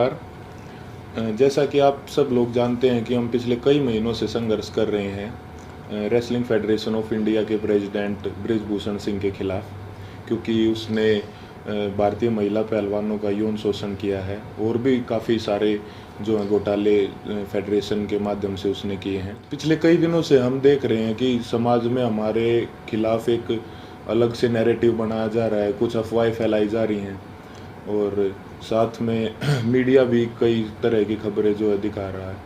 जैसा कि आप सब लोग जानते हैं कि हम पिछले कई महीनों से संघर्ष कर रहे हैं रेसलिंग फेडरेशन ऑफ इंडिया के प्रेसिडेंट बृजभूषण सिंह के खिलाफ, क्योंकि उसने भारतीय महिला पहलवानों का यौन शोषण किया है और भी काफ़ी सारे जो हैं घोटाले फेडरेशन के माध्यम से उसने किए हैं। पिछले कई दिनों से हम देख रहे हैं कि समाज में हमारे खिलाफ एक अलग से नैरेटिव बनाया जा रहा है, कुछ अफवाहें फैलाई जा रही हैं और साथ में मीडिया भी कई तरह की खबरें जो है दिखा रहा है।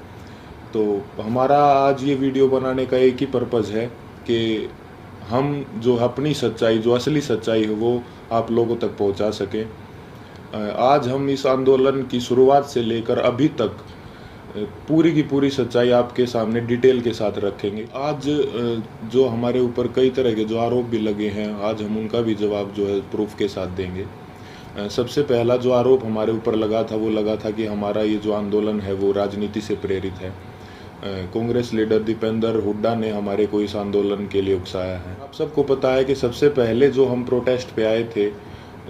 तो हमारा आज ये वीडियो बनाने का एक ही पर्पज़ है कि हम जो अपनी सच्चाई, जो असली सच्चाई है, वो आप लोगों तक पहुंचा सकें। आज हम इस आंदोलन की शुरुआत से लेकर अभी तक पूरी की पूरी सच्चाई आपके सामने डिटेल के साथ रखेंगे। आज जो हमारे ऊपर कई तरह के जो आरोप भी लगे हैं, आज हम उनका भी जवाब जो है प्रूफ के साथ देंगे। सबसे पहला जो आरोप हमारे ऊपर लगा था वो लगा था कि हमारा ये जो आंदोलन है वो राजनीति से प्रेरित है। कांग्रेस लीडर दीपेंद्र हुड्डा ने हमारे को इस आंदोलन के लिए उकसाया है। आप सबको पता है कि सबसे पहले जो हम प्रोटेस्ट पे आए थे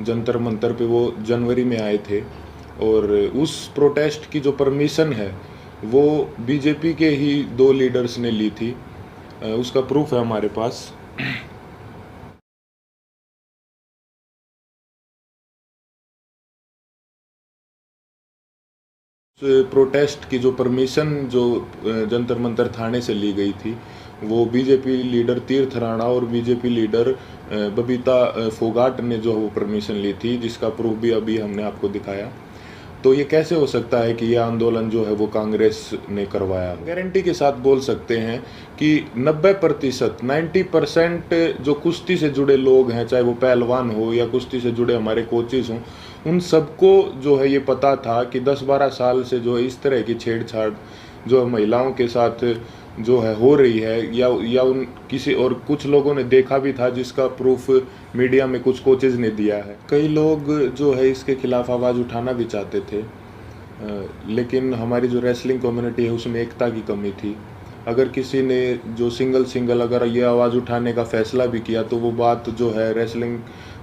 जंतर मंतर पे, वो जनवरी में आए थे और उस प्रोटेस्ट की जो परमिशन है वो बीजेपी के ही 2 लीडर्स ने ली थी। उसका प्रूफ है हमारे पास। प्रोटेस्ट की जो परमिशन जो जंतर मंतर थाने से ली गई थी वो बीजेपी लीडर तीर्थ राणा और बीजेपी लीडर बबीता फोगाट ने जो वो परमिशन ली थी, जिसका प्रूफ भी अभी हमने आपको दिखाया। तो ये कैसे हो सकता है कि ये आंदोलन जो है वो कांग्रेस ने करवाया? गारंटी के साथ बोल सकते हैं कि 90% 90% जो कुश्ती से जुड़े लोग हैं, चाहे वो पहलवान हो या कुश्ती से जुड़े हमारे कोचेस हों, उन सबको जो है ये पता था कि 10-12 साल से जो है इस तरह की छेड़छाड़ जो महिलाओं के साथ जो है हो रही है, या उन किसी और कुछ लोगों ने देखा भी था, जिसका प्रूफ मीडिया में कुछ कोचेज ने दिया है। कई लोग जो है इसके खिलाफ आवाज़ उठाना भी चाहते थे, लेकिन हमारी जो रेसलिंग कम्युनिटी है उसमें एकता की कमी थी। अगर किसी ने जो सिंगल अगर ये आवाज़ उठाने का फैसला भी किया तो वो बात जो है रेसलिंग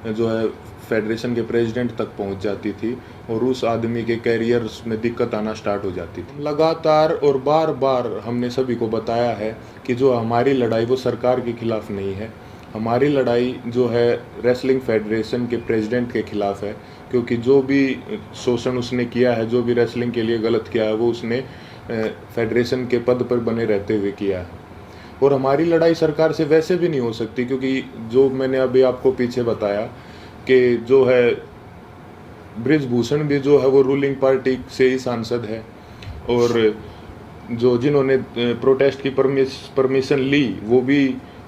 जो है फेडरेशन के प्रेसिडेंट तक पहुंच जाती थी और उस आदमी के कैरियर में दिक्कत आना स्टार्ट हो जाती थी। लगातार और बार बार हमने सभी को बताया है कि जो हमारी लड़ाई वो सरकार के खिलाफ नहीं है, हमारी लड़ाई जो है रेसलिंग फेडरेशन के प्रेसिडेंट के खिलाफ है, क्योंकि जो भी शोषण उसने किया है, जो भी रेसलिंग के लिए गलत किया है, वो उसने फेडरेशन के पद पर बने रहते हुए किया है। और हमारी लड़ाई सरकार से वैसे भी नहीं हो सकती, क्योंकि जो मैंने अभी आपको पीछे बताया कि जो है बृजभूषण भी जो है वो रूलिंग पार्टी से ही सांसद है और जो जिन्होंने प्रोटेस्ट की परमिशन ली वो भी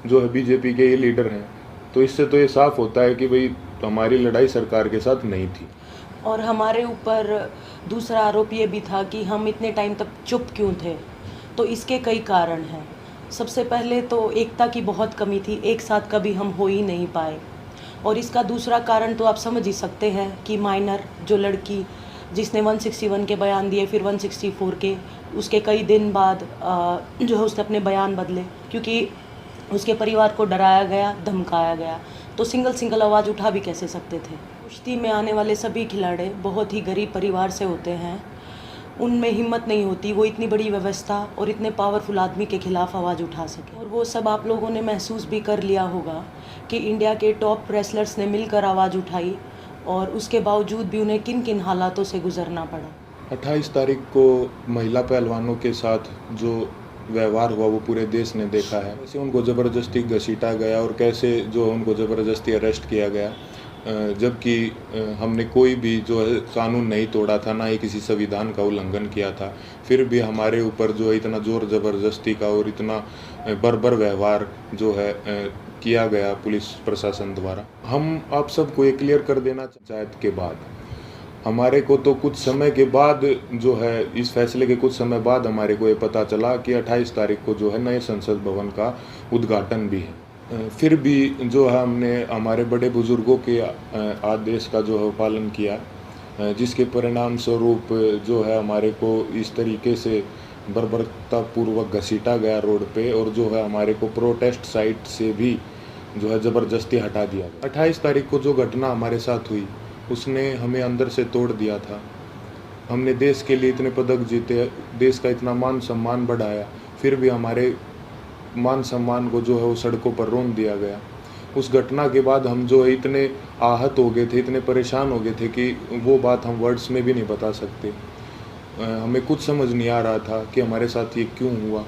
जो है बीजेपी के ही लीडर हैं। तो इससे तो ये साफ होता है कि भाई हमारी लड़ाई सरकार के साथ नहीं थी। और हमारे ऊपर दूसरा आरोप ये भी था कि हम इतने टाइम तक चुप क्यों थे। तो इसके कई कारण हैं। सबसे पहले तो एकता की बहुत कमी थी, एक साथ कभी हम हो ही नहीं पाए। और इसका दूसरा कारण तो आप समझ ही सकते हैं कि माइनर जो लड़की जिसने 161 के बयान दिए, फिर 164 के, उसके कई दिन बाद जो है उसने अपने बयान बदले, क्योंकि उसके परिवार को डराया गया, धमकाया गया। तो सिंगल आवाज़ उठा भी कैसे सकते थे। कुश्ती में आने वाले सभी खिलाड़ी बहुत ही गरीब परिवार से होते हैं, उनमें हिम्मत नहीं होती वो इतनी बड़ी व्यवस्था और इतने पावरफुल आदमी के खिलाफ आवाज़ उठा सके। और वो सब आप लोगों ने महसूस भी कर लिया होगा कि इंडिया के टॉप रेसलर्स ने मिलकर आवाज़ उठाई और उसके बावजूद भी उन्हें किन किन हालातों से गुजरना पड़ा। 28 तारीख को महिला पहलवानों के साथ जो व्यवहार हुआ वो पूरे देश ने देखा है। कैसे उनको ज़बरदस्ती घसीटा गया और कैसे जो उनको ज़बरदस्ती अरेस्ट किया गया, जबकि हमने कोई भी जो है कानून नहीं तोड़ा था, ना ही किसी संविधान का उल्लंघन किया था। फिर भी हमारे ऊपर जो है इतना ज़ोर ज़बरदस्ती का और इतना बर्बर व्यवहार जो है किया गया पुलिस प्रशासन द्वारा। हम आप सबको ये क्लियर कर देना पंचायत के बाद हमारे को तो कुछ समय के बाद जो है इस फैसले के कुछ समय बाद हमारे को ये पता चला कि 28 तारीख को जो है नए संसद भवन का उद्घाटन भी है। फिर भी जो है हमने हमारे बड़े बुजुर्गों के आदेश का जो है पालन किया, जिसके परिणाम स्वरूप जो है हमारे को इस तरीके से बर्बरतापूर्वक घसीटा गया रोड पे और जो है हमारे को प्रोटेस्ट साइट से भी जो है ज़बरदस्ती हटा दिया गया। 28 तारीख को जो घटना हमारे साथ हुई उसने हमें अंदर से तोड़ दिया था। हमने देश के लिए इतने पदक जीते, देश का इतना मान सम्मान बढ़ाया, फिर भी हमारे मान सम्मान को जो है वो सड़कों पर रौंद दिया गया। उस घटना के बाद हम जो है इतने आहत हो गए थे, इतने परेशान हो गए थे कि वो बात हम वर्ड्स में भी नहीं बता सकते। हमें कुछ समझ नहीं आ रहा था कि हमारे साथ ये क्यों हुआ।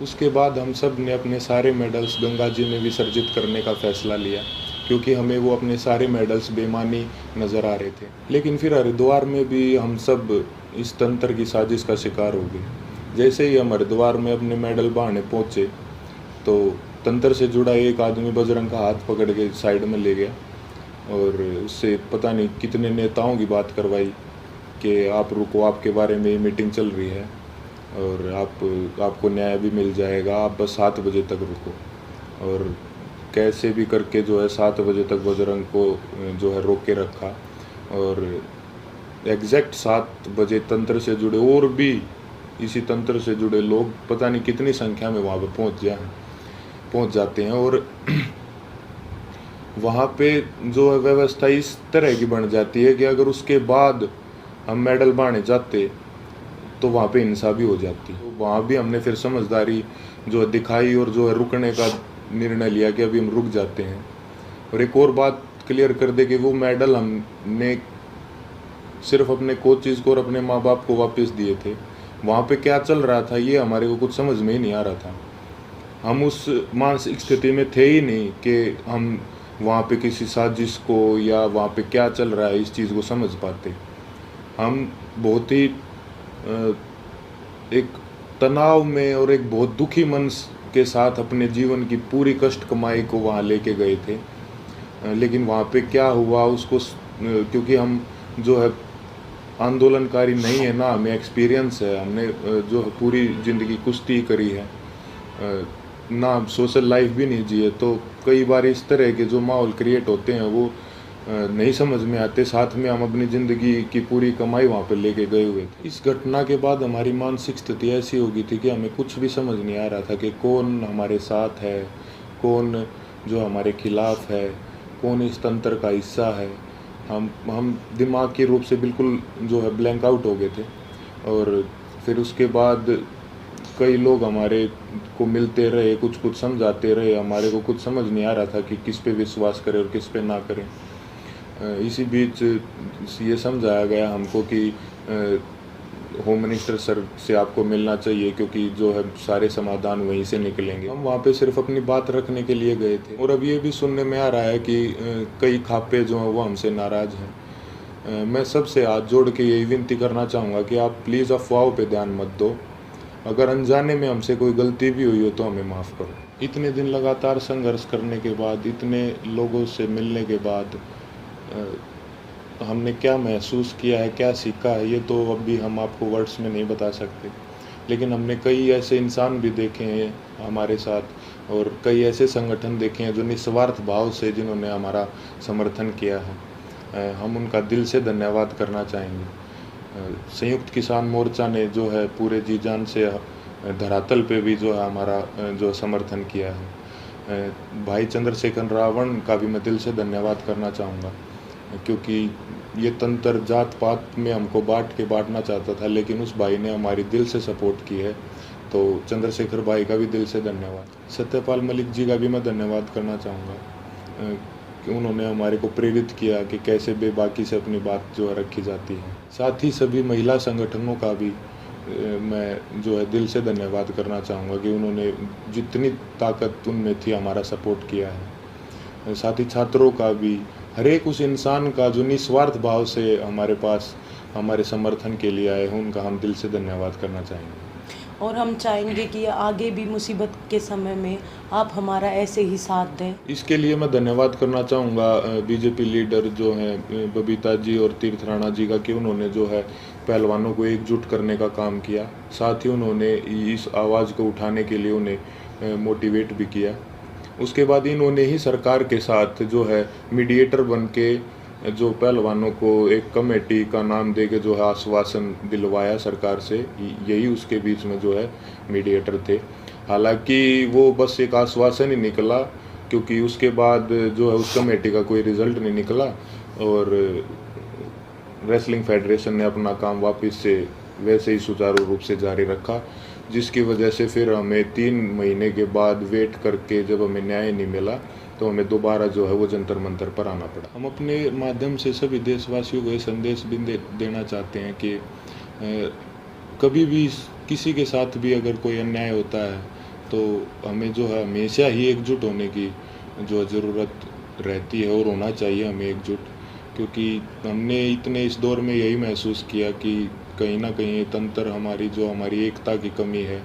उसके बाद हम सब ने अपने सारे मेडल्स गंगा जी में विसर्जित करने का फ़ैसला लिया, क्योंकि हमें वो अपने सारे मेडल्स बेईमानी नज़र आ रहे थे। लेकिन फिर हरिद्वार में भी हम सब इस तंत्र की साजिश का शिकार हो गए। जैसे ही हम हरिद्वार में अपने मेडल बहाने पहुँचे तो तंत्र से जुड़ा एक आदमी बजरंग का हाथ पकड़ के साइड में ले गया और उससे पता नहीं कितने नेताओं की बात करवाई कि आप रुको, आपके बारे में मीटिंग चल रही है और आपको न्याय भी मिल जाएगा, आप बस 7 बजे तक रुको। और कैसे भी करके जो है 7 बजे तक बजरंग को जो है रोक के रखा और एग्जैक्ट 7 बजे तंत्र से जुड़े और भी इसी तंत्र से जुड़े लोग पता नहीं कितनी संख्या में वहाँ पे पहुँच जाते हैं और वहाँ पे जो है व्यवस्था इस तरह की बन जाती है कि अगर उसके बाद हम मेडल बांटने जाते तो वहाँ पे हिंसा भी हो जाती। तो वहाँ भी हमने फिर समझदारी जो है दिखाई और जो है रुकने का निर्णय लिया कि अभी हम रुक जाते हैं। और एक और बात क्लियर कर दे कि वो मेडल हमने सिर्फ अपने कोचेज़ को और अपने माँ बाप को वापस दिए थे। वहाँ पे क्या चल रहा था ये हमारे को कुछ समझ में ही नहीं आ रहा था। हम उस मानसिक स्थिति में थे ही नहीं कि हम वहाँ पे किसी साजिश को या वहाँ पे क्या चल रहा है इस चीज़ को समझ पाते। हम बहुत ही एक तनाव में और एक बहुत दुखी मन के साथ अपने जीवन की पूरी कष्ट कमाई को वहाँ लेके गए थे। लेकिन वहाँ पे क्या हुआ उसको क्योंकि हम जो है आंदोलनकारी नहीं है ना, हमें एक्सपीरियंस है, हमने जो है पूरी ज़िंदगी कुश्ती करी है ना, सोशल लाइफ भी नहीं जिए, तो कई बार इस तरह के जो माहौल क्रिएट होते हैं वो नहीं समझ में आते। साथ में हम अपनी ज़िंदगी की पूरी कमाई वहाँ पर लेके गए हुए थे। इस घटना के बाद हमारी मानसिक स्थिति ऐसी हो गई थी कि हमें कुछ भी समझ नहीं आ रहा था कि कौन हमारे साथ है, कौन जो हमारे खिलाफ है, कौन इस तंत्र का हिस्सा है। हम दिमागी रूप से बिल्कुल जो है ब्लैंक आउट हो गए थे। और फिर उसके बाद कई लोग हमारे को मिलते रहे, कुछ समझाते रहे, हमारे को कुछ समझ नहीं आ रहा था कि किस पे विश्वास करें और किस पे ना करें। इसी बीच ये समझाया गया हमको कि होम मिनिस्टर सर से आपको मिलना चाहिए क्योंकि जो है सारे समाधान वहीं से निकलेंगे। हम वहाँ पे सिर्फ अपनी बात रखने के लिए गए थे। और अब ये भी सुनने में आ रहा है कि कई खापे जो हैं वो हमसे नाराज़ हैं। मैं सबसे हाथ जोड़ के यही विनती करना चाहूँगा कि आप प्लीज़ अफवाहों पे ध्यान मत दो। अगर अनजाने में हमसे कोई गलती भी हुई हो तो हमें माफ़ करो। इतने दिन लगातार संघर्ष करने के बाद, इतने लोगों से मिलने के बाद हमने क्या महसूस किया है, क्या सीखा है, ये तो अभी हम आपको वर्ड्स में नहीं बता सकते। लेकिन हमने कई ऐसे इंसान भी देखे हैं हमारे साथ और कई ऐसे संगठन देखे हैं जो निस्वार्थ भाव से जिन्होंने हमारा समर्थन किया है। हम उनका दिल से धन्यवाद करना चाहेंगे। संयुक्त किसान मोर्चा ने जो है पूरे जी जान से धरातल पे भी जो है हमारा जो समर्थन किया है। भाई चंद्रशेखर रावण का भी मैं दिल से धन्यवाद करना चाहूँगा, क्योंकि ये तंत्र जात पात में हमको बांटना चाहता था, लेकिन उस भाई ने हमारी दिल से सपोर्ट की है। तो चंद्रशेखर भाई का भी दिल से धन्यवाद। सत्यपाल मलिक जी का भी मैं धन्यवाद करना चाहूँगा कि उन्होंने हमारे को प्रेरित किया कि कैसे बेबाकी से अपनी बात जो है रखी जाती है। साथ ही सभी महिला संगठनों का भी मैं जो है दिल से धन्यवाद करना चाहूँगा कि उन्होंने जितनी ताकत उनमें थी हमारा सपोर्ट किया है। साथ ही छात्रों का भी, हर एक उस इंसान का जो निस्वार्थ भाव से हमारे पास हमारे समर्थन के लिए आए हैं, उनका हम दिल से धन्यवाद करना चाहेंगे। और हम चाहेंगे कि आगे भी मुसीबत के समय में आप हमारा ऐसे ही साथ दें। इसके लिए मैं धन्यवाद करना चाहूँगा बीजेपी लीडर जो हैं बबीता जी और तीर्थ राणा जी का, कि उन्होंने जो है पहलवानों को एकजुट करने का काम किया। साथ ही उन्होंने इस आवाज़ को उठाने के लिए उन्हें मोटिवेट भी किया। उसके बाद इन्होंने ही सरकार के साथ जो है मीडिएटर बन के जो पहलवानों को एक कमेटी का नाम दे के जो है आश्वासन दिलवाया सरकार से, यही उसके बीच में जो है मीडिएटर थे। हालांकि वो बस एक आश्वासन ही निकला, क्योंकि उसके बाद जो है उस कमेटी का कोई रिज़ल्ट नहीं निकला और रेसलिंग फेडरेशन ने अपना काम वापस से वैसे ही सुचारू रूप से जारी रखा, जिसकी वजह से फिर हमें 3 महीने के बाद वेट करके जब हमें न्याय नहीं मिला तो हमें दोबारा जो है वो जंतर मंतर पर आना पड़ा। हम अपने माध्यम से सभी देशवासियों को ये संदेश भी देना चाहते हैं कि कभी भी किसी के साथ भी अगर कोई अन्याय होता है तो हमें जो है हमेशा ही एकजुट होने की जो ज़रूरत रहती है और होना चाहिए हमें एकजुट, क्योंकि हमने इतने इस दौर में यही महसूस किया कि कहीं ना कहीं ये तंत्र हमारी जो हमारी एकता की कमी है